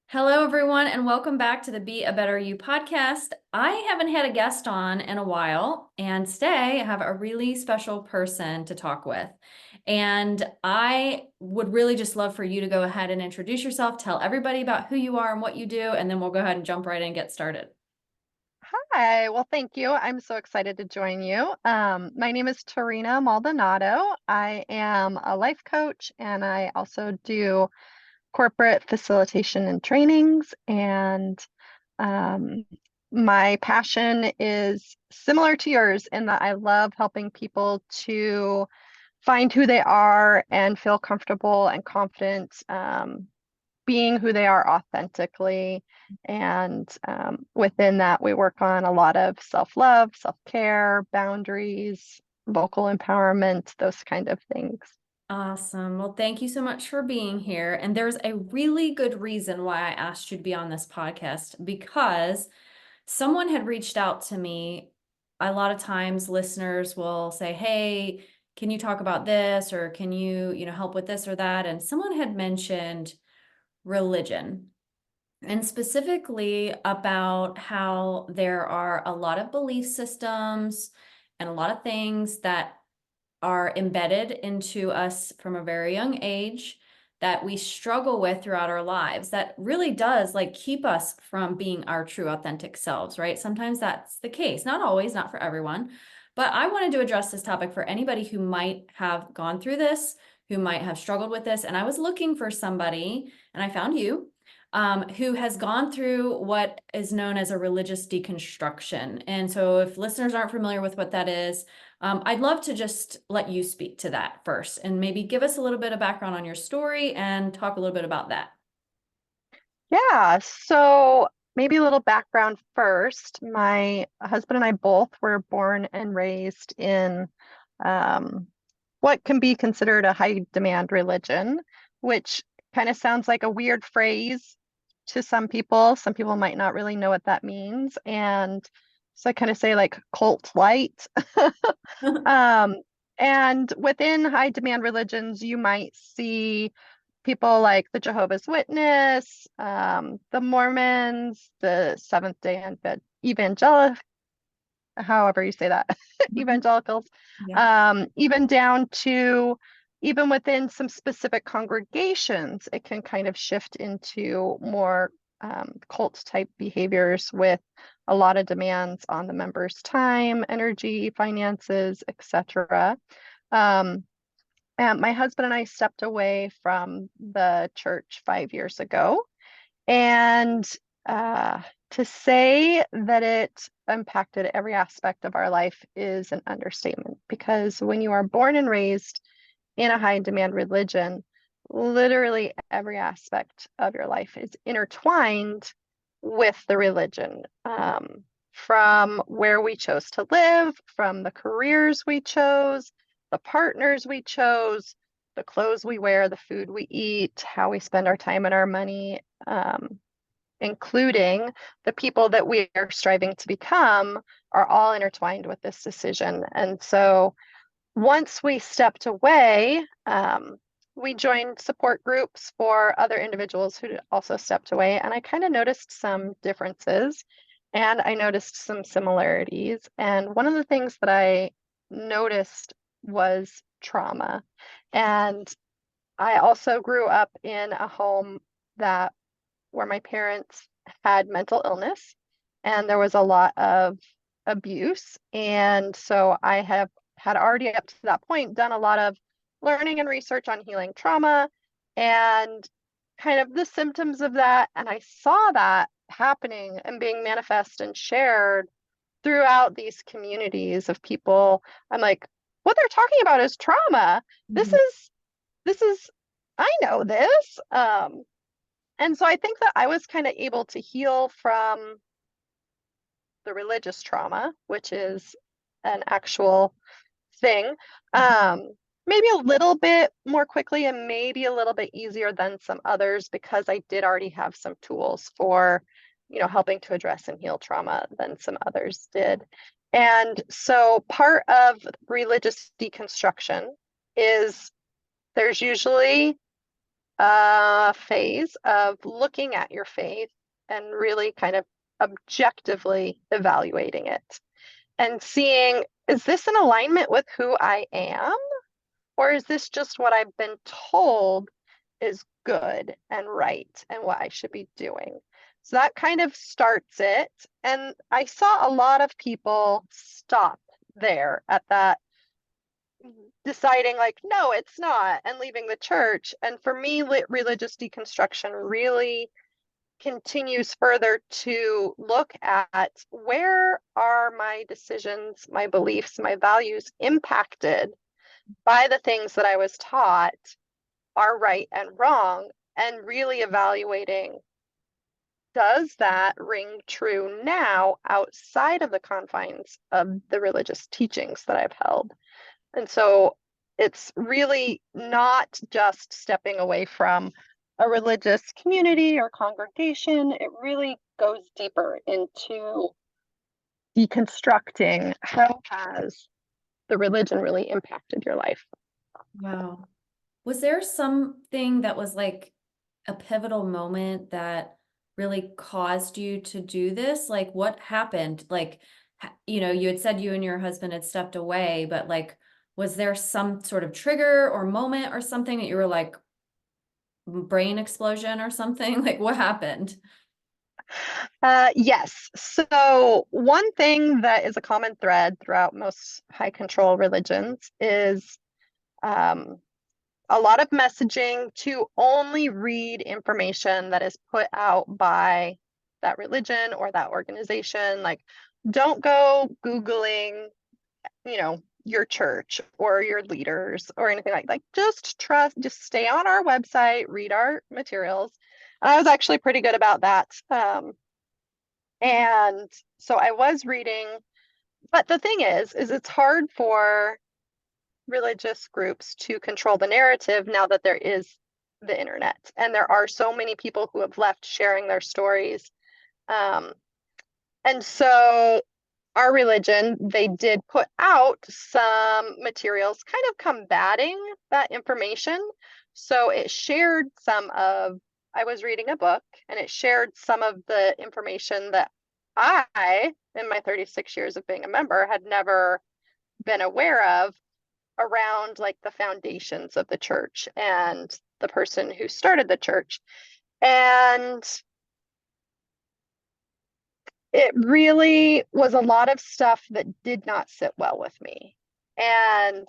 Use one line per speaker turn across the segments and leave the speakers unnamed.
Hello, everyone, and welcome back to the Be a Better You podcast. I haven't had a guest on in a while, and today I have a really special person to talk with. And I would really just love for you to go ahead and introduce yourself, tell everybody about who you are and what you do, and then we'll go ahead and jump right in and get started.
Hi, well, thank you. I'm so excited to join you. My name is Terina Maldonado. I am a life coach and I also do corporate facilitation and trainings. And um, my passion is similar to yours in that I love helping people to find who they are and feel comfortable and confident being who they are authentically. And within that, we work on a lot of self-love, self-care, boundaries, vocal empowerment, those kind of things.
Awesome. Well, thank you so much for being here. And there's a really good reason why I asked you to be on this podcast because someone had reached out to me. A lot of times listeners will say, "Hey, can you talk about this or can you help with this or that?" And someone had mentioned religion and specifically about how there are a lot of belief systems and a lot of things that are embedded into us from a very young age that we struggle with throughout our lives that really does like keep us from being our true authentic selves, right? Sometimes that's the case, not always, not for everyone. But I wanted to address this topic for anybody who might have gone through this, who might have struggled with this. And I was looking for somebody, and I found you, who has gone through what is known as a religious deconstruction. And so, if listeners aren't familiar with what that is, I'd love to just let you speak to that first and maybe give us a little bit of background on your story and talk a little bit about that.
Yeah, so maybe a little background first. My husband and I both were born and raised in um, what can be considered a high demand religion, which kind of sounds like a weird phrase to some people. Some people might not really know what that means. And so I kind of say like cult light. Um, and within high demand religions, you might see people like the Jehovah's Witness, the Mormons, the Seventh-day Evangelical, however you say that, evangelicals,
Yeah.
even down to even within some specific congregations, it can kind of shift into more cult type behaviors with a lot of demands on the members' time, energy, finances, etc. Um, and my husband and I stepped away from the church 5 years ago. And uh, to say that it impacted every aspect of our life is an understatement because when you are born and raised in a high demand religion, literally every aspect of your life is intertwined with the religion. From where we chose to live, from the careers we chose, the partners we chose, the clothes we wear, the food we eat, how we spend our time and our money, including the people that we are striving to become, are all intertwined with this decision. And so once we stepped away, we joined support groups for other individuals who also stepped away. And I kind of noticed some differences and I noticed some similarities. And one of the things that I noticed was trauma. And I also grew up in a home that where my parents had mental illness and there was a lot of abuse. And so I have had already up to that point done a lot of learning and research on healing trauma and kind of the symptoms of that. And I saw that happening and being manifest and shared throughout these communities of people. I'm like, what they're talking about is trauma. This
Mhm.
is, this is, I know this. And so I think that I was kind of able to heal from the religious trauma, which is an actual thing, um, maybe a little bit more quickly and maybe a little bit easier than some others because I did already have some tools for, helping to address and heal trauma than some others did. And so part of religious deconstruction is there's usually a phase of looking at your faith and really kind of objectively evaluating it and seeing, is this in alignment with who I am? Or is this just what I've been told is good and right and what I should be doing? So that kind of starts it. And I saw a lot of people stop there at that, deciding like, no, it's not, and leaving the church. And for me, religious deconstruction really continues further to look at where are my decisions, my beliefs, my values impacted by the things that I was taught are right and wrong, and really evaluating, does that ring true now outside of the confines of the religious teachings that I've held? And so it's really not just stepping away from a religious community or congregation. It really goes deeper into deconstructing how has the religion really impacted your life.
Wow. Was there something that was like a pivotal moment that really caused you to do this? Like what happened? Like, you had said you and your husband had stepped away, but like, was there some sort of trigger or moment or something that you were like brain explosion or something? Like what happened?
Yes. So, one thing that is a common thread throughout most high control religions is um, a lot of messaging to only read information that is put out by that religion or that organization. Like, don't go Googling, your church or your leaders or anything like just trust, just stay on our website, read our materials. And I was actually pretty good about that. And so I was reading, but the thing is it's hard for religious groups to control the narrative now that there is the internet and there are so many people who have left sharing their stories. Um, and so our religion, they did put out some materials kind of combating that information. So it shared some of, I was reading a book and it shared some of the information that I, in my 36 years of being a member, had never been aware of around like the foundations of the church and the person who started the church. And it really was a lot of stuff that did not sit well with me. And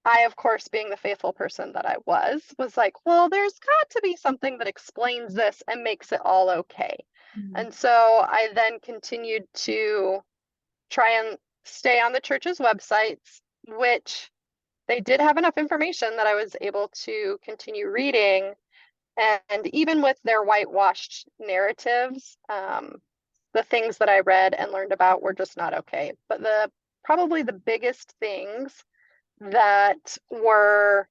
I, of course, being the faithful person that I was like, well, there's got to be something that explains this and makes it all okay.
Mhm.
And so I then continued to try and stay on the church's websites, which they did have enough information that I was able to continue reading. And even with their whitewashed narratives, the things that I read and learned about were just not okay. But the probably the biggest things that were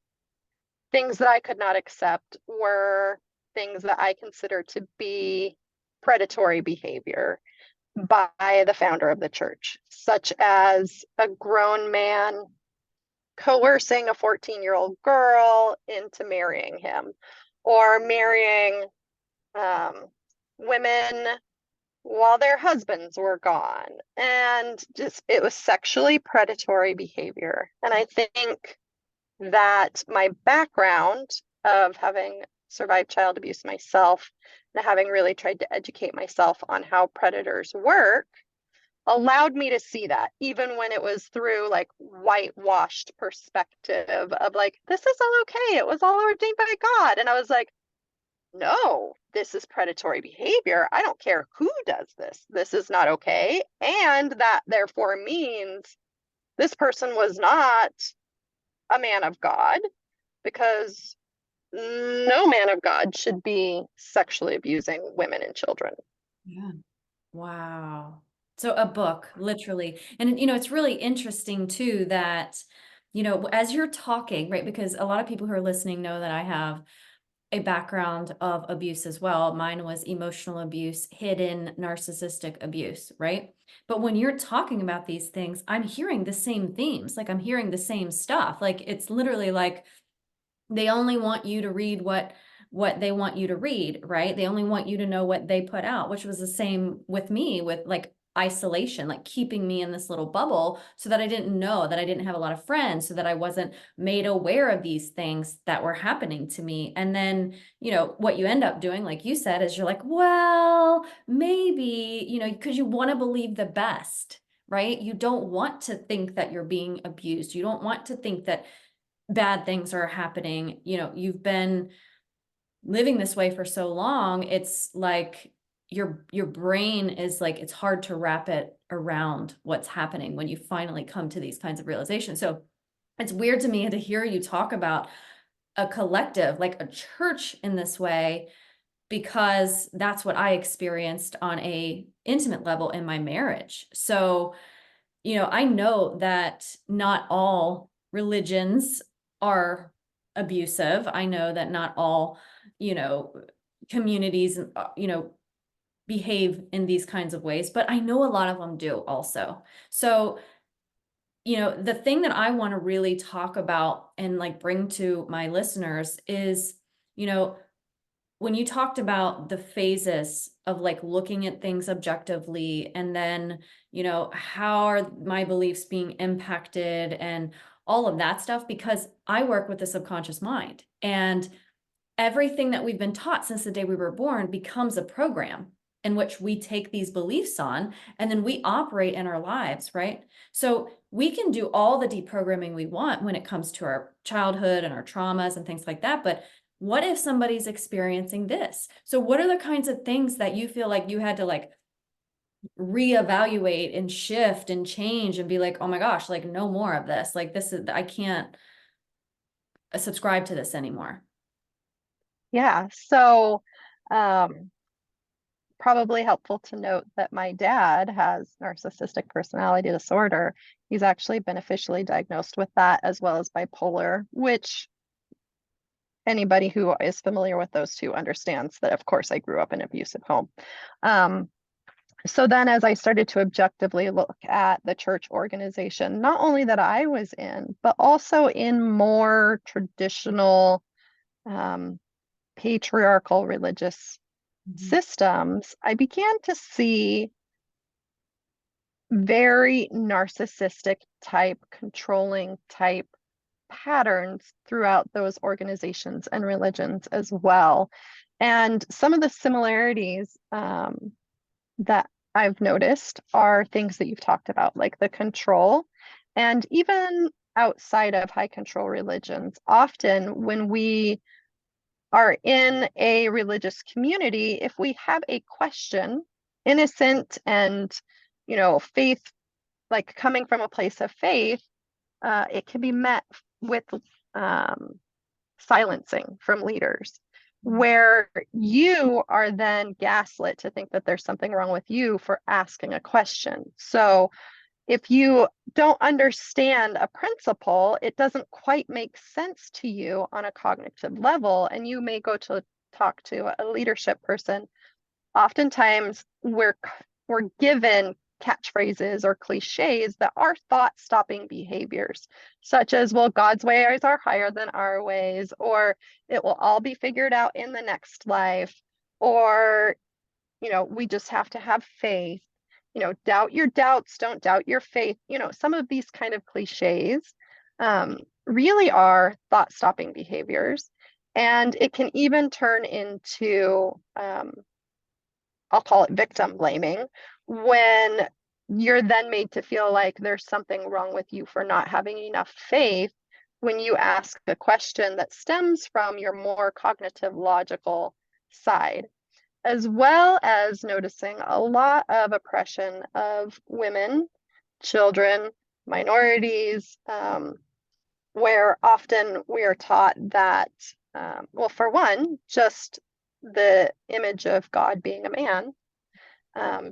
things that I could not accept were things that I consider to be predatory behavior by the founder of the church, such as a grown man coercing a 14-year-old girl into marrying him, or marrying um, women while their husbands were gone. And just, it was sexually predatory behavior. And I think that my background of having survived child abuse myself and having really tried to educate myself on how predators work allowed me to see that, even when it was through like whitewashed perspective of like, this is all okay, it was all ordained by God. And I was like, no, this is predatory behavior. I don't care who does this, this is not okay. And that therefore means this person was not a man of God, because no man of God should be sexually abusing women and children.
Yeah. Wow. So a book, literally. And it's really interesting too that, as you're talking, right? Because a lot of people who are listening know that I have a background of abuse as well. Mine was emotional abuse, hidden narcissistic abuse, right? But when you're talking about these things, I'm hearing the same themes. Like I'm hearing the same stuff. Like it's literally like they only want you to read what what they want you to read, right? They only want you to know what they put out, which was the same with me with like isolation, like keeping me in this little bubble so that I didn't know, that I didn't have a lot of friends, so that I wasn't made aware of these things that were happening to me. And then, what you end up doing, like you said, is you're like, well, maybe, because you want to believe the best, right? You don't want to think that you're being abused. You don't want to think that bad things are happening. You've been living this way for so long, it's like your brain is like, it's hard to wrap it around what's happening when you finally come to these kinds of realizations. So it's weird to me to hear you talk about a collective, like a church in this way, because that's what I experienced on a intimate level in my marriage. So, I know that not all religions are abusive. I know that not all, you know, communities, behave in these kinds of ways, but I know a lot of them do also. So, the thing that I want to really talk about and like bring to my listeners is, you know, when you talked about the phases of like looking at things objectively, and then, how are my beliefs being impacted and all of that stuff, because I work with the subconscious mind, and everything that we've been taught since the day we were born becomes a program in which we take these beliefs on and then we operate in our lives, right? So we can do all the deprogramming we want when it comes to our childhood and our traumas and things like that. But what if somebody's experiencing this? So what are the kinds of things that you feel like you had to like reevaluate and shift and change and be like, oh my gosh, like no more of this. Like this is, I can't subscribe to this anymore.
Yeah. So, um, probably helpful to note that my dad has narcissistic personality disorder. He's actually been officially diagnosed with that, as well as bipolar, which anybody who is familiar with those two understands that, of course, I grew up in an abusive home. Um, so then, as I started to objectively look at the church organization, not only that I was in, but also in more traditional um, patriarchal religious
Mhm.
systems, I began to see very narcissistic type, controlling type patterns throughout those organizations and religions as well. And some of the similarities that I've noticed are things that you've talked about, like the control. And even outside of high control religions, often when we are in a religious community, if we have a question, innocent and, faith, like coming from a place of faith, it can be met with um, silencing from leaders, where you are then gaslit to think that there's something wrong with you for asking a question. So if you don't understand a principle, it doesn't quite make sense to you on a cognitive level, and you may go to talk to a leadership person. Oftentimes, we're given catchphrases or cliches that are thought-stopping behaviors, such as, well, God's ways are higher than our ways, or it will all be figured out in the next life, or we just have to have faith. Doubt your doubts, don't doubt your faith. Some of these kind of cliches really are thought-stopping behaviors. And it can even turn into, I'll call it victim blaming, when you're then made to feel like there's something wrong with you for not having enough faith when you ask a question that stems from your more cognitive, logical side, as well as noticing a lot of oppression of women, children, minorities, where often we are taught that, well, for one, just the image of God being a man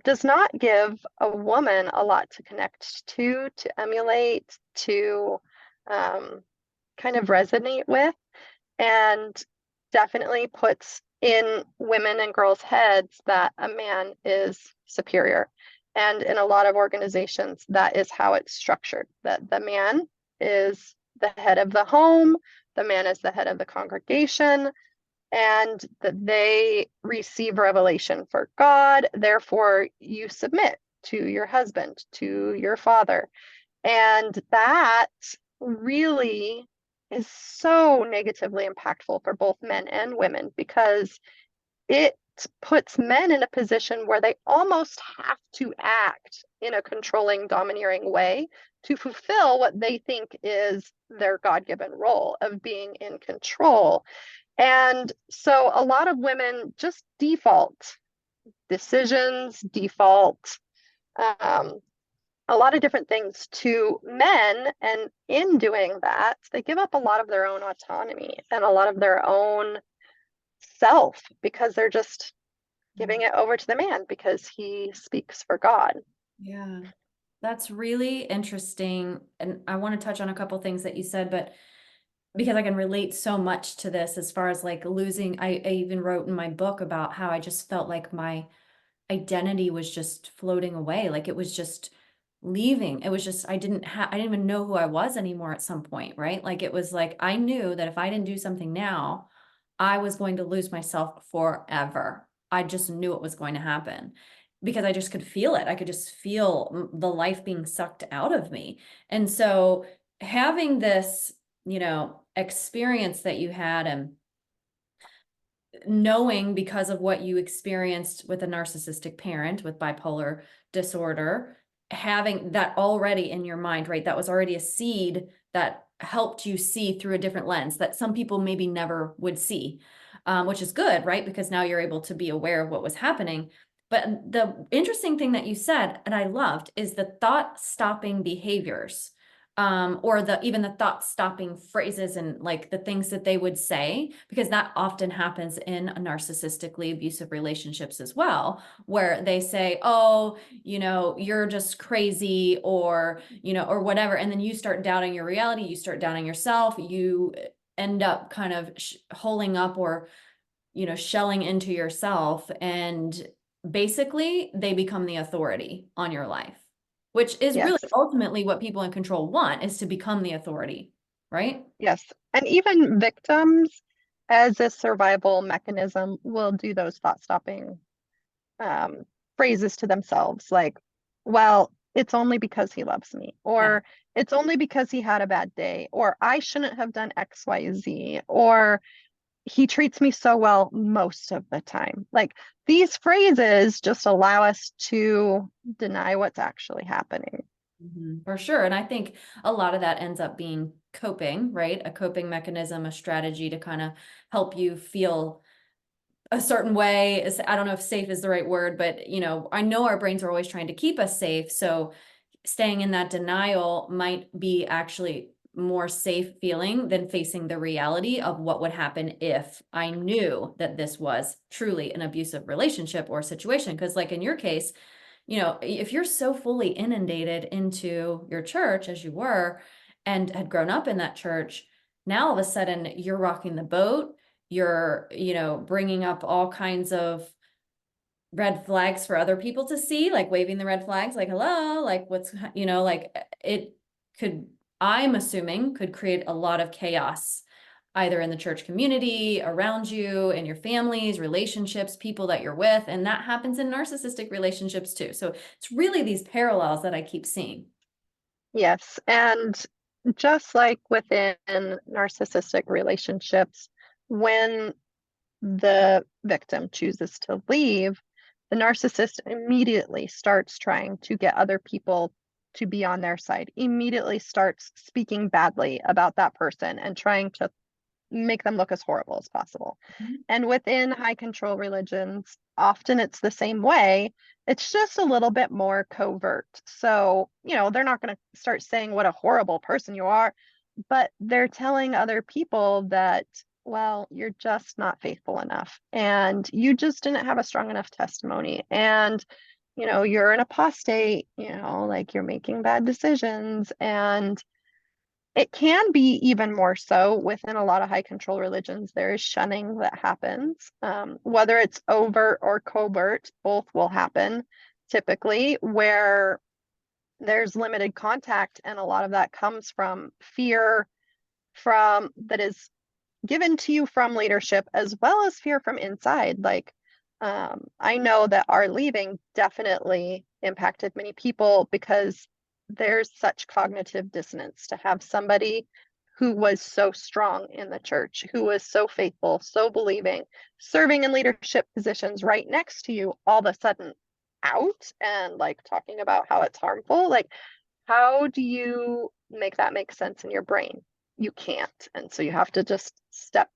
does not give a woman a lot to connect to emulate, to kind of resonate with, and definitely puts in women and girls' heads that a man is superior. And in a lot of organizations, that is how it's structured, that the man is the head of the home, the man is the head of the congregation, and that they receive revelation for God. Therefore, you submit to your husband, to your father. And that really is so negatively impactful for both men and women because it puts men in a position where they almost have to act in a controlling, domineering way to fulfill what they think is their God-given role of being in control. And so a lot of women just default decisions, default um, a lot of different things to men. And in doing that, they give up a lot of their own autonomy and a lot of their own self because they're just giving it over to the man because he speaks for God.
Yeah, that's really interesting. And I want to touch on a couple things that you said, but because I can relate so much to this as far as like losing, I even wrote in my book about how I just felt like my identity was just floating away. Like it was just leaving. It was just, I didn't even know who I was anymore at some point, right? Like it was like, I knew that if I didn't do something now, I was going to lose myself forever. I just knew it was going to happen because I just could feel it. I could just feel the life being sucked out of me. And so having this, experience that you had and knowing because of what you experienced with a narcissistic parent with bipolar disorder, having that already in your mind, right? That was already a seed that helped you see through a different lens that some people maybe never would see, which is good, right? Because now you're able to be aware of what was happening. But the interesting thing that you said, and I loved, is the thought stopping behaviors. Or the even the thought stopping phrases and like the things that they would say, because that often happens in narcissistically abusive relationships as well, where they say, oh, you're just crazy, or, or whatever. And then you start doubting your reality, you start doubting yourself, you end up kind of holding up or, shelling into yourself. And basically, they become the authority on your life, which is really
Yes,
ultimately what people in control want, is to become the authority, right?
yes. And even victims, as a survival mechanism, will do those thought stopping um, phrases to themselves like, well, it's only because he loves me,
Yeah.
or it's only because he had a bad day, or I shouldn't have done XYZ, or he treats me so well most of the time. Like these phrases just allow us to deny what's actually happening.
For sure. And I think a lot of that ends up being coping, right? A coping mechanism, a strategy to kind of help you feel a certain way. I don't know if safe is the right word, but I know our brains are always trying to keep us safe. So staying in that denial might be actually more safe feeling than facing the reality of what would happen if I knew that this was truly an abusive relationship or situation. Because like in your case, if you're so fully inundated into your church as you were and had grown up in that church, now all of a sudden you're rocking the boat. You're, bringing up all kinds of red flags for other people to see, like waving the red flags, like, hello, like what's, like it could, I'm assuming, could create a lot of chaos either in the church community, around you, in your families, relationships, people that you're with. And that happens in narcissistic relationships too. So it's really these parallels that I keep seeing.
Yes. And just like within narcissistic relationships, when the victim chooses to leave, the narcissist immediately starts trying to get other people to be on their side, immediately starts speaking badly about that person and trying to make them look as horrible as possible.
Mhm.
And within high control religions, often it's the same way. It's just a little bit more covert. So, they're not going to start saying what a horrible person you are, but they're telling other people that, well, you're just not faithful enough. And you just didn't have a strong enough testimony. And, you're an apostate, like you're making bad decisions. And it can be even more so within a lot of high control religions. There is shunning that happens. Whether it's overt or covert, both will happen typically, where there's limited contact. And a lot of that comes from fear from that is given to you from leadership as well as fear from inside. Like, I know that our leaving definitely impacted many people because there's such cognitive dissonance to have somebody who was so strong in the church, who was so faithful, so believing, serving in leadership positions right next to you, all of a sudden out and like talking about how it's harmful. Like, how do you make that make sense in your brain? You can't. And so you have to just step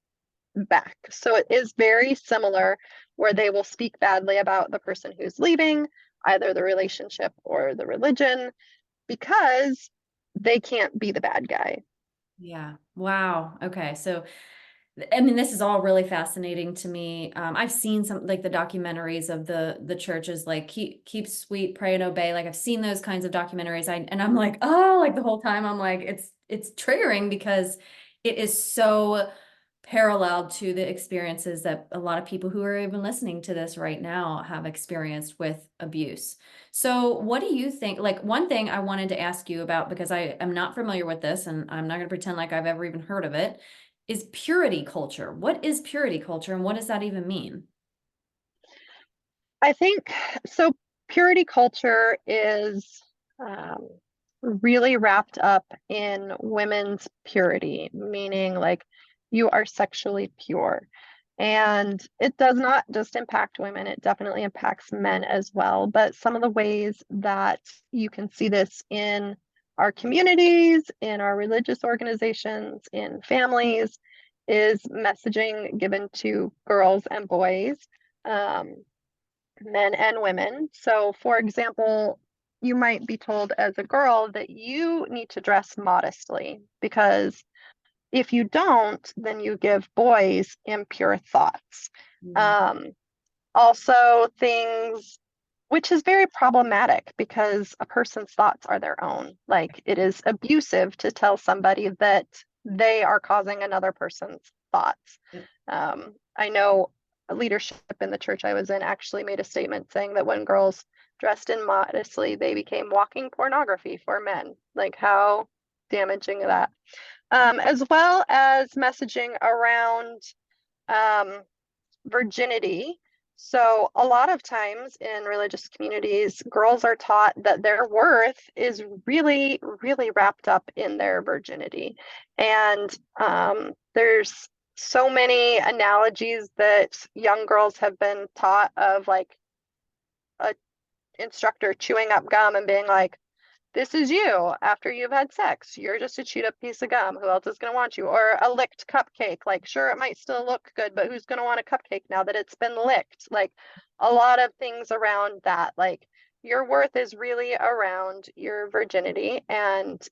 back. So it is very similar where they will speak badly about the person who's leaving, either the relationship or the religion, because they can't be the bad guy.
Yeah. Wow. Okay. So, I mean, this is all really fascinating to me. I've seen some like the documentaries of the churches, like keep sweet, pray and obey. Like I've seen those kinds of documentaries. And I'm like, oh, like the whole time I'm like, it's triggering because it is so paralleled to the experiences that a lot of people who are even listening to this right now have experienced with abuse. So, what do you think? Like, one thing I wanted to ask you about, because I am not familiar with this and I'm not going to pretend like I've ever even heard of it, is purity culture. What is purity culture and what does that even mean?
I think so. Purity culture is um, really wrapped up in women's purity, meaning like you are sexually pure. And it does not just impact women, it definitely impacts men as well. But some of the ways that you can see this in our communities, in our religious organizations, in families, is messaging given to girls and boys. Um, Men and women. So, for example, you might be told as a girl that you need to dress modestly because if you don't, then you give boys impure thoughts.
Mm.
Um, Also, things which is very problematic because a person's thoughts are their own. Like it is abusive to tell somebody that they are causing another person's thoughts.
Yep.
I know leadership in the church I was in actually made a statement saying that when girls dressed in modestly, they became walking pornography for men. Like how damaging that. As well as messaging around um, virginity. So, a lot of times in religious communities, girls are taught that their worth is really, really wrapped up in their virginity. And there's so many analogies that young girls have been taught of like a instructor chewing up gum and being like, this is you after you've had sex. You're just a chewed up piece of gum. Who else is going to want you? Or a licked cupcake. Like, sure, it might still look good, but who's going to want a cupcake now that it's been licked? Like, a lot of things around that. Like, your worth is really around your virginity, and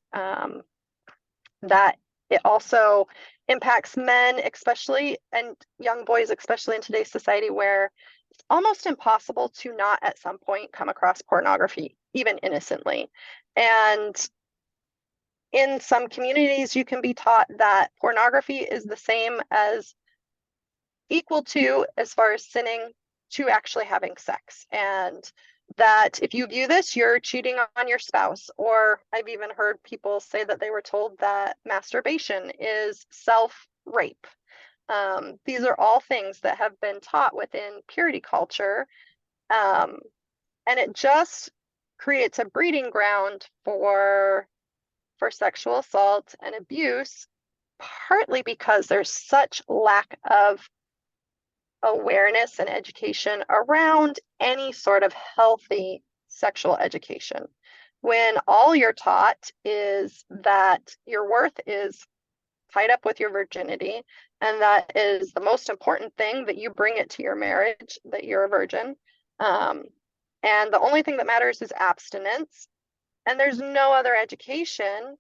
that it also impacts men, especially, and young boys, especially in today's society, where it's almost impossible to not at some point come across pornography, even innocently. And in some communities, you can be taught that pornography is the same as equal to, as far as sinning, to actually having sex. And that if you view this, you're cheating on your spouse. Or I've even heard people say that they were told that masturbation is self rape. These are all things that have been taught within purity culture. Um, and it just creates a breeding ground for sexual assault and abuse, partly because there's such lack of awareness and education around any sort of healthy sexual education. When all you're taught is that your worth is tied up with your virginity, and that is the most important thing, that you bring it to your marriage, that you're a virgin. Um, and the only thing that matters is abstinence, and there's no other education,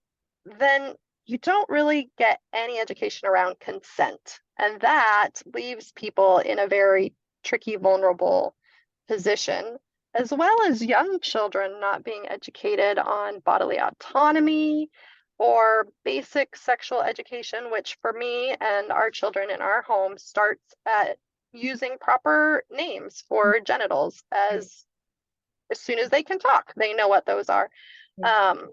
then you don't really get any education around consent. And that leaves people in a very tricky, vulnerable position, as well as young children not being educated on bodily autonomy or basic sexual education, which for me and our children in our home starts at using proper names for genitals as soon as they can talk, they know what those are. Um,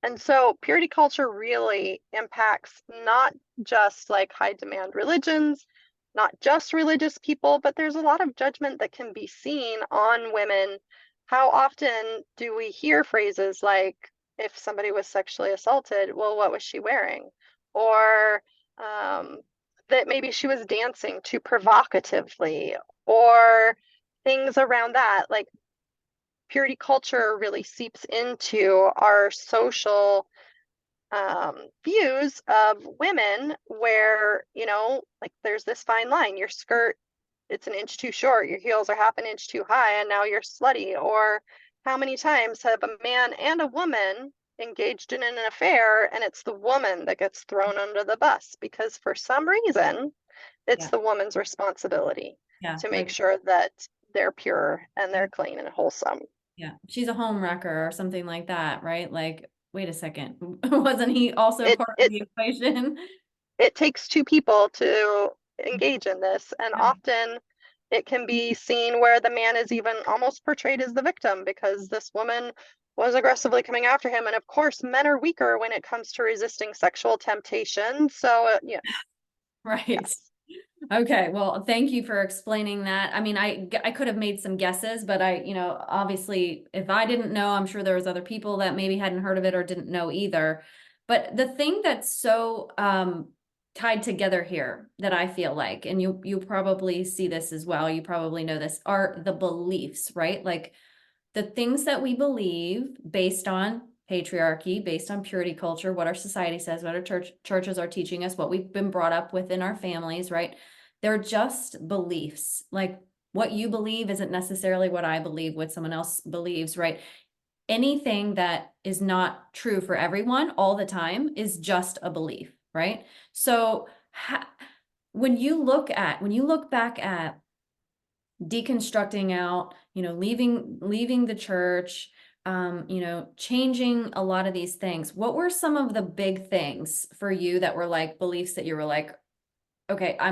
And so purity culture really impacts not just like high demand religions, not just religious people, but there's a lot of judgment that can be seen on women. How often do we hear phrases like, if somebody was sexually assaulted, well, what was she wearing? Or um, that maybe she was dancing too provocatively, or things around that. Like purity culture really seeps into our social views of women where, like there's this fine line. Your skirt, it's an inch too short, your heels are half an inch too high, and now you're slutty. Or how many times have a man and a woman engaged in an affair and it's the woman that gets thrown under the bus because for some reason it's
Yeah.
the woman's responsibility
Yeah.
to make
Like,
sure that they're pure and they're clean and wholesome.
yeah, she's a home wrecker or something like that, right? Like, wait a second. Wasn't he also
It
part of
it
the equation?
it takes two people to engage in this, and
Right.
often it can be seen where the man is even almost portrayed as the victim because this woman was aggressively coming after him. And of course, men are weaker when it comes to resisting sexual temptation. So, yeah,
Right.
yes.
Okay, well, thank you for explaining that. I mean, I could have made some guesses, but obviously, if I didn't know, I'm sure there was other people that maybe hadn't heard of it or didn't know either. But the thing that's so tied together here that I feel like, and you probably see this as well, you probably know this, are the beliefs, right? Like the things that we believe based on patriarchy, based on purity culture, what our society says, what our churches are teaching us, what we've been brought up with in our families, right? They're just beliefs. Like what you believe isn't necessarily what I believe, what someone else believes, right? Anything that is not true for everyone all the time is just a belief, right? So when you look back at deconstructing out, leaving the church, changing a lot of these things. What were some of the big things for you that were like beliefs that you were like, okay, I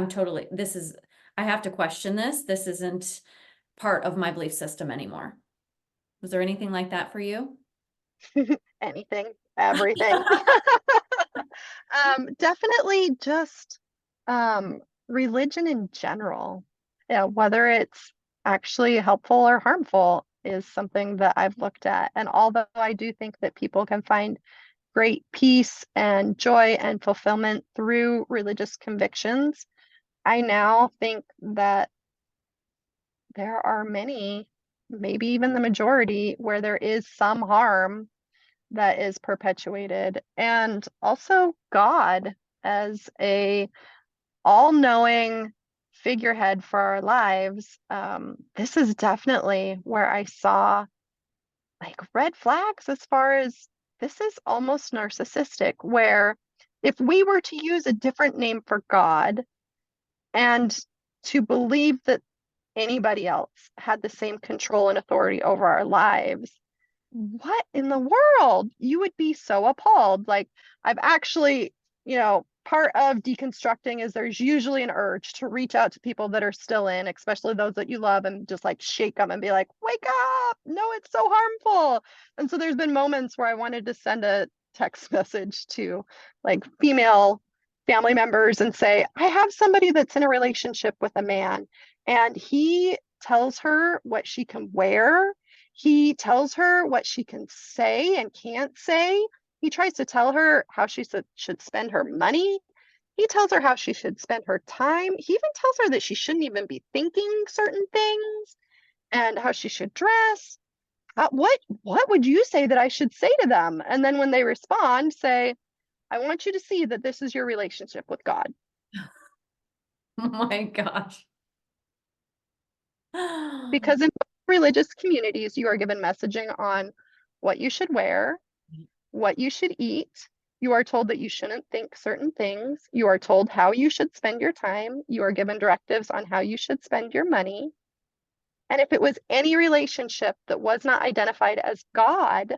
have to question this. This isn't part of my belief system anymore. Was there anything like that for you?
Anything, everything. Definitely just religion in general. Yeah, whether it's actually helpful or harmful is something that I've looked at. And although I do think that people can find great peace and joy and fulfillment through religious convictions, I now think that there are many, maybe even the majority, where there is some harm that is perpetuated. And also God as a all-knowing figurehead for our lives. This is definitely where I saw like red flags as far as this is almost narcissistic, where if we were to use a different name for God and to believe that anybody else had the same control and authority over our lives, what in the world? You would be so appalled. Like, I've actually, part of deconstructing is there's usually an urge to reach out to people that are still in, especially those that you love, and just like shake them and be like, wake up. No, it's so harmful. And so there's been moments where I wanted to send a text message to like female family members and say, I have somebody that's in a relationship with a man, and he tells her what she can wear, he tells her what she can say and can't say. He tries to tell her how she should spend her money. He tells her how she should spend her time. He even tells her that she shouldn't even be thinking certain things and how she should dress. What would you say that I should say to them? And then when they respond, say, I want you to see that this is your relationship with God.
Oh my gosh.
Because in religious communities, you are given messaging on what you should wear, what you should eat. You are told that you shouldn't think certain things. You are told how you should spend your time. You are given directives on how you should spend your money. And if it was any relationship that was not identified as God,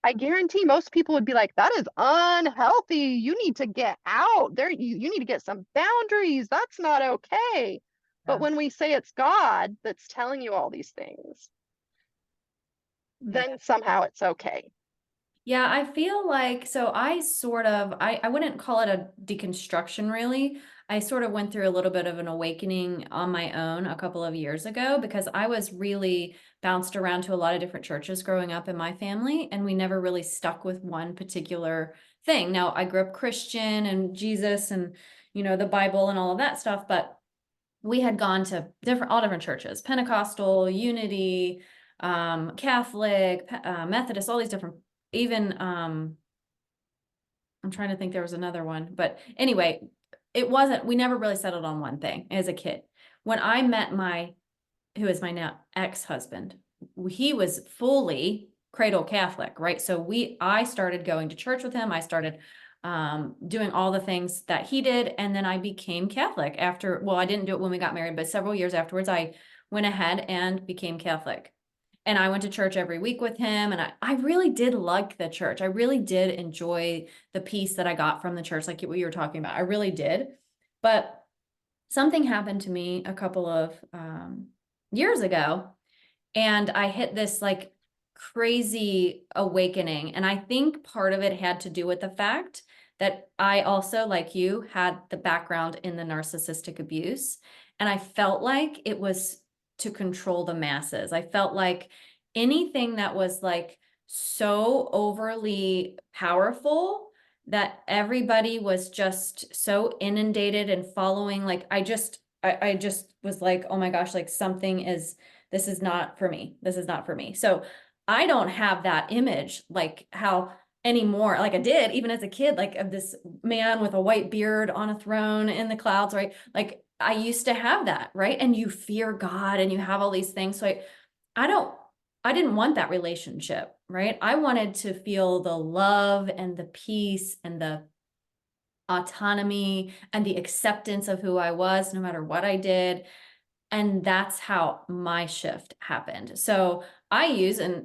I guarantee most people would be like, that is unhealthy. You need to get out there. You need to get some boundaries. That's not okay. But
Yeah.
when we say it's God that's telling you all these things,
Yeah.
then somehow it's okay.
Yeah, I feel like so I wouldn't call it a deconstruction really. I sort of went through a little bit of an awakening on my own a couple of years ago because I was really bounced around to a lot of different churches growing up in my family, and we never really stuck with one particular thing. Now, I grew up Christian and Jesus and the Bible and all of that stuff, but we had gone to all different churches, Pentecostal, Unity, Catholic, Methodist, all these different, even I'm trying to think there was another one, but anyway, we never really settled on one thing as a kid. When I met who is my now ex-husband, he was fully cradle Catholic, right? So I started going to church with him. I started doing all the things that he did. And then I became Catholic well, I didn't do it when we got married, but several years afterwards, I went ahead and became Catholic. And I went to church every week with him. And I really did like the church. I really did enjoy the peace that I got from the church, like what you were talking about. I really did. But something happened to me a couple of years ago, and I hit this like crazy awakening. And I think part of it had to do with the fact that I also, like you, had the background in the narcissistic abuse. And I felt like it was to control the masses. I felt like anything that was like so overly powerful that everybody was just so inundated and following, like I just was like, oh my gosh, like this is not for me. This is not for me. So I don't have that image like how anymore, like I did even as a kid, like of this man with a white beard on a throne in the clouds, right? Like I used to have that, right? And you fear God and you have all these things. So I don't, I didn't want that relationship, right? I wanted to feel the love and the peace and the autonomy and the acceptance of who I was, no matter what I did. And that's how my shift happened. So I use, and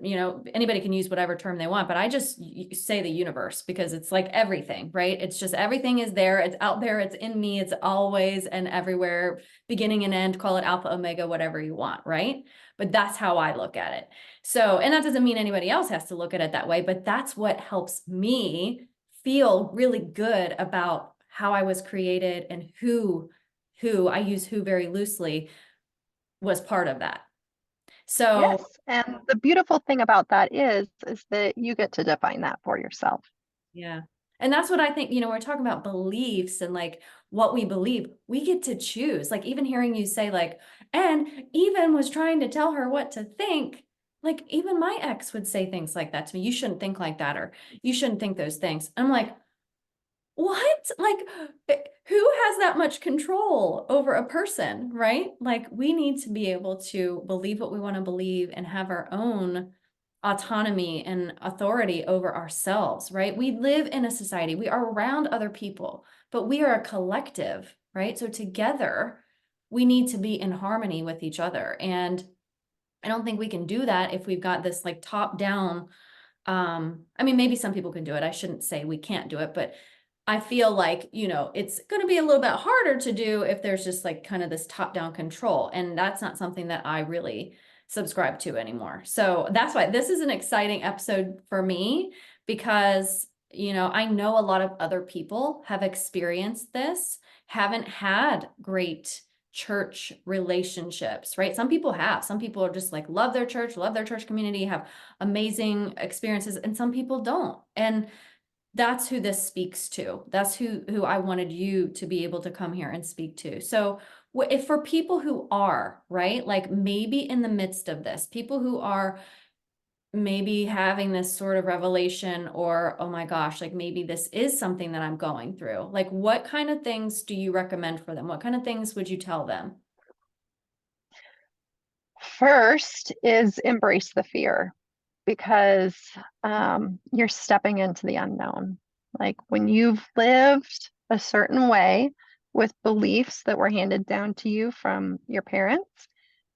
anybody can use whatever term they want, but I just say the universe because it's like everything, right? It's just everything is there. It's out there. It's in me. It's always and everywhere, beginning and end, call it alpha, omega, whatever you want, right? But that's how I look at it. So, and that doesn't mean anybody else has to look at it that way, but that's what helps me feel really good about how I was created and who I use who very loosely was part of that. So,
Yes. And the beautiful thing about that is that you get to define that for yourself.
yeah. And that's what I think, we're talking about beliefs and like what we believe, we get to choose. Like even hearing you say like, and even was trying to tell her what to think. Like even my ex would say things like that to me. You shouldn't think like that, or you shouldn't think those things. I'm like, what? Like, who has that much control over a person, right? Like, we need to be able to believe what we want to believe and have our own autonomy and authority over ourselves, right? We live in a society, we are around other people, but we are a collective, right? So, together, we need to be in harmony with each other. And I don't think we can do that if we've got this like top down. I mean, maybe some people can do it. I shouldn't say we can't do it, but I feel like, it's going to be a little bit harder to do if there's just like kind of this top-down control. And that's not something that I really subscribe to anymore. So that's why this is an exciting episode for me because, I know a lot of other people have experienced this, haven't had great church relationships, right? Some people have. Some people are just like love their church community, have amazing experiences, and some people don't. And that's who this speaks to. That's who I wanted you to be able to come here and speak to. So if for people who are, right, like maybe in the midst of this, people who are maybe having this sort of revelation or, oh my gosh, like maybe this is something that I'm going through. Like what kind of things do you recommend for them? What kind of things would you tell them?
First is embrace the fear because you're stepping into the unknown. Like when you've lived a certain way with beliefs that were handed down to you from your parents,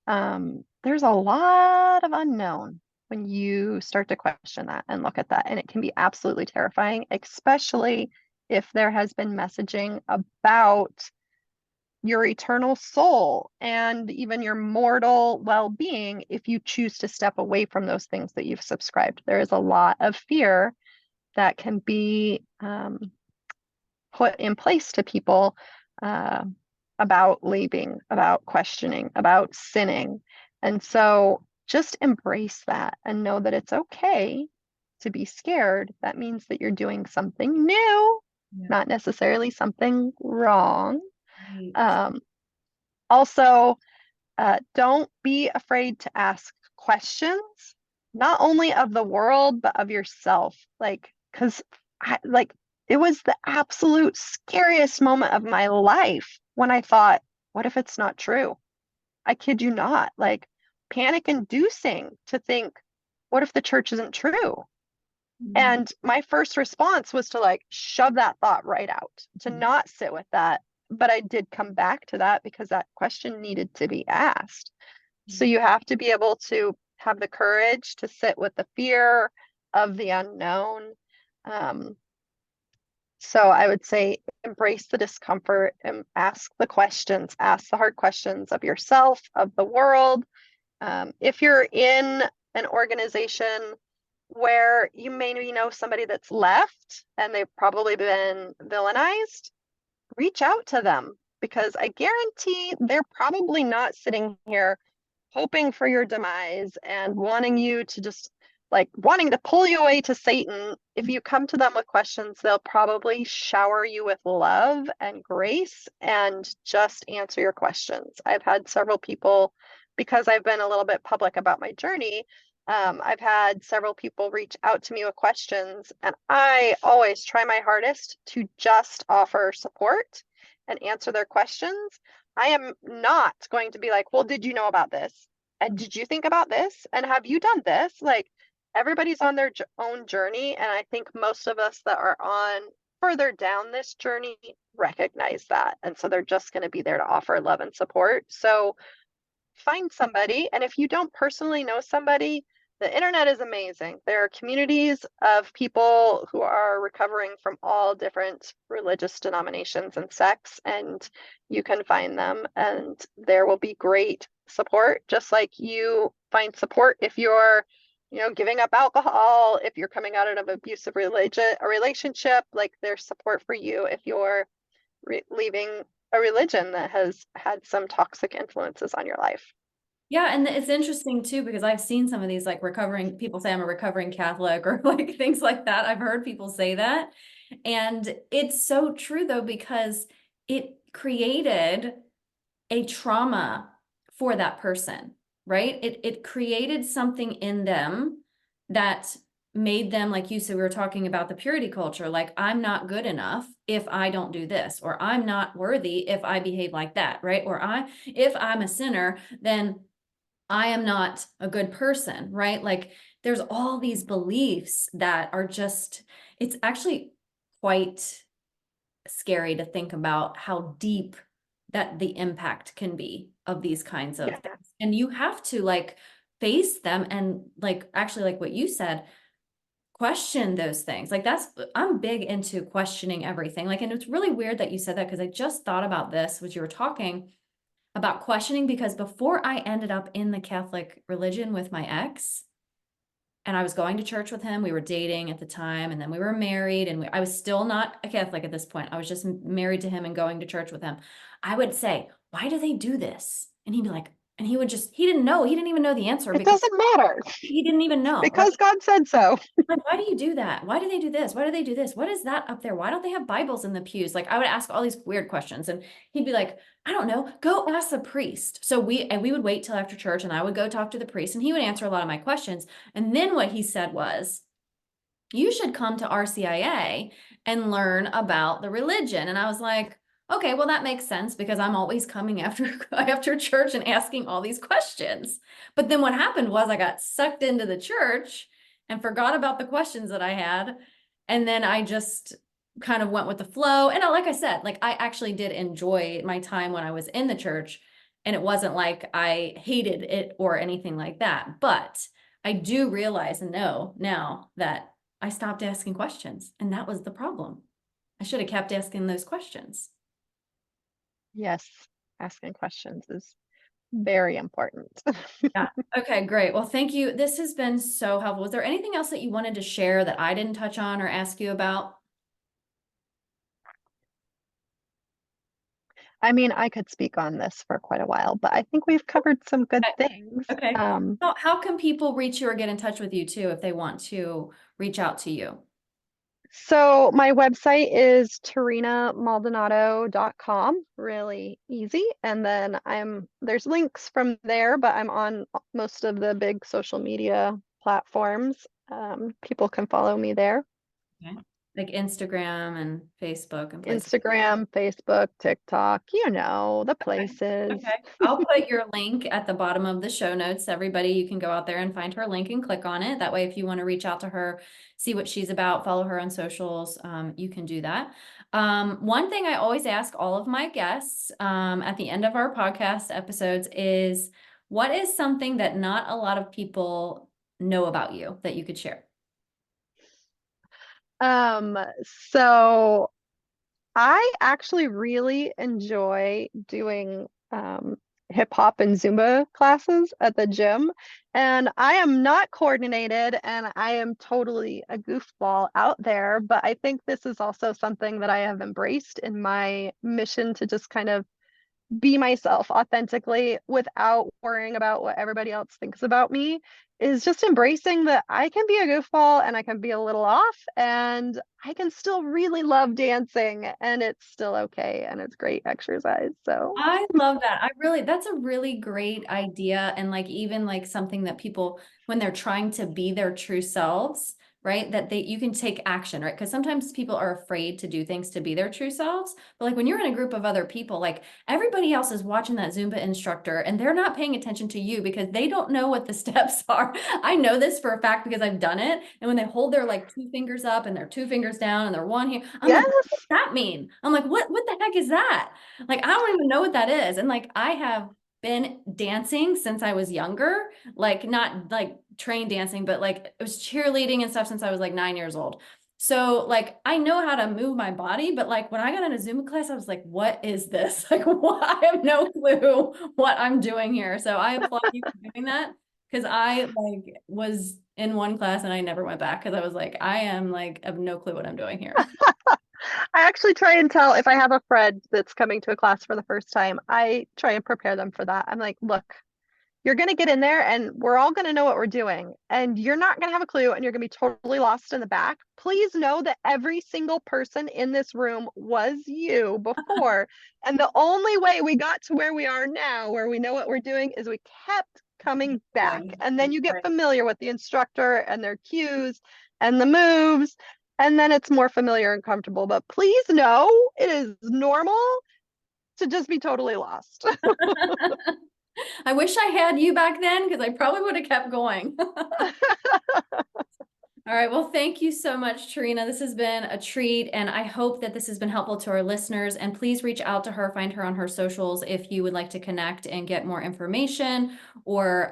there's a lot of unknown when you start to question that and look at that. And it can be absolutely terrifying, especially if there has been messaging about your eternal soul and even your mortal well-being if you choose to step away from those things that you've subscribed. There is a lot of fear that can be put in place to people uh, about leaving, about questioning, about sinning. And so just embrace that and know that it's okay to be scared. That means that you're doing something new,
Yeah.
not necessarily something wrong.
Right.
Um, Also, don't be afraid to ask questions, not only of the world, but of yourself. Like, because like it was the absolute scariest moment of my life when I thought, what if it's not true? I kid you not. Like, panic inducing to think, what if the church isn't true?
Mhm.
And my first response was to like shove that thought right out, to not sit with that. But I did come back to that because that question needed to be asked. So you have to be able to have the courage to sit with the fear of the unknown. Um, so I would say embrace the discomfort and ask the questions, ask the hard questions of yourself, of the world. If you're in an organization where you may know somebody that's left and they've probably been villainized, reach out to them because I guarantee they're probably not sitting here hoping for your demise and wanting you to just like wanting to pull you away to Satan. If you come to them with questions, they'll probably shower you with love and grace and just answer your questions. I've had several people, because I've been a little bit public about my journey, I've had several people reach out to me with questions, and I always try my hardest to just offer support and answer their questions. I am not going to be like, well, did you know about this? And did you think about this? And have you done this? Like everybody's on their own journey. And I think most of us that are on further down this journey recognize that. And so they're just going to be there to offer love and support. So find somebody. And if you don't personally know somebody, the internet is amazing. There are communities of people who are recovering from all different religious denominations and sects, and you can find them, and there will be great support, just like you find support if you're, giving up alcohol, if you're coming out of an abusive religion, a relationship, like there's support for you if you're leaving a religion that has had some toxic influences on your life.
Yeah, and it's interesting too because I've seen some of these like recovering people say I'm a recovering Catholic or like things like that. I've heard people say that. And it's so true though because it created a trauma for that person, right? It created something in them that made them, like you said, we were talking about the purity culture, like I'm not good enough if I don't do this, or I'm not worthy if I behave like that, right? Or if I'm a sinner, then I am not a good person, right? Like there's all these beliefs that are just, it's actually quite scary to think about how deep that the impact can be of these kinds of
Yeah.
things. And you have to like face them and like actually like what you said, question those things. Like I'm big into questioning everything. Like, and it's really weird that you said that because I just thought about this as you were talking about questioning because before I ended up in the Catholic religion with my ex, and I was going to church with him. We were dating at the time, and then we were married, and I was still not a Catholic at this point. I was just married to him and going to church with him. I would say, "Why do they do this?" And he'd be like, and he didn't know. He didn't even know the answer
It
because
doesn't matter
he didn't even know. Like,
because God said so.
why do you do that? Why do they do this? Why do they do this? What is that up there? Why don't they have Bibles in the pews? Like I would ask all these weird questions and he'd be like, I don't know, go ask the priest. So we would wait till after church and I would go talk to the priest and he would answer a lot of my questions. And then what he said was, you should come to RCIA and learn about the religion. And I was like, okay, well, that makes sense because I'm always coming after after church and asking all these questions. But then what happened was I got sucked into the church and forgot about the questions that I had. And then I just kind of went with the flow. And like I said, like I actually did enjoy my time when I was in the church. And it wasn't like I hated it or anything like that. But I do realize and know now that I stopped asking questions, and that was the problem. I should have kept asking those questions.
Yes, asking questions is Very important.
Yeah. Okay, great. Well, thank you. This has been so helpful. Was there anything else that you wanted to share that I didn't touch on or ask you about?
I mean, I could speak on this for quite a while, but I think we've covered some good
Okay.
things.
Okay. How can people reach you or get in touch with you too if they want to reach out to you?
So my website is terinamaldonado.com, really easy. And then there's links from there, but I'm on most of the big social media platforms. People can follow me there.
Okay. Like Instagram and Facebook and places.
Instagram, Facebook, TikTok, the
Okay.
places.
Okay. I'll put your link at the bottom of the show notes. Everybody, you can go out there and find her link and click on it. That way, if you want to reach out to her, see what she's about, follow her on socials, you can do that. One thing I always ask all of my guests at the end of our podcast episodes is, what is something that not a lot of people know about you that you could share?
Um, so I actually really enjoy doing hip hop and Zumba classes at the gym. And I am not coordinated and I am totally a goofball out there. But I think this is also something that I have embraced in my mission to just kind of be myself authentically without worrying about what everybody else thinks about me, is just embracing that I can be a goofball and I can be a little off and I can still really love dancing and it's still okay and it's great exercise. So,
I love that. That's a really great idea. And like, even like something that people, when they're trying to be their true selves, right, that you can take action, right? Because sometimes people are afraid to do things to be their true selves. But like when you're in a group of other people, like everybody else is watching that Zumba instructor and they're not paying attention to you because they don't know what the steps are. I know this for a fact because I've done it. And when they hold their like two fingers up and their two fingers down and their one here, I'm like, what does
yes.
that mean? I'm like, what the heck is that? Like, I don't even know what that is. And like, I have been dancing since I was younger, like, not like trained dancing, but like, it was cheerleading and stuff since I was like 9 years old. So, like, I know how to move my body, but like, when I got into Zumba class, I was like, what is this? Like, what? I have no clue what I'm doing here. So, I applaud you for doing that because I like was in one class and I never went back because I was like, I am like, I have no clue what I'm doing here.
I actually try and tell if I have a friend that's coming to a class for the first time, I try and prepare them for that. I'm like, look, you're going to get in there and we're all going to know what we're doing. And you're not going to have a clue and you're going to be totally lost in the back. Please know that every single person in this room was you before. And the only way we got to where we are now, where we know what we're doing, is we kept coming back. And then you get
Right.
familiar with the instructor and their cues and the moves. And then it's more familiar and comfortable. But please know it is normal to just be totally lost.
I wish I had you back then because I probably would have kept going. All right. Well, thank you so much, Terina. This has been a treat, and I hope that this has been helpful to our listeners. And please reach out to her, find her on her socials if you would like to connect and get more information or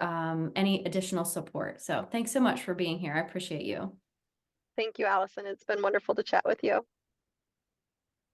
any additional support. So thanks so much for being here. I appreciate you.
Thank you, Allison. It's been wonderful to chat with you.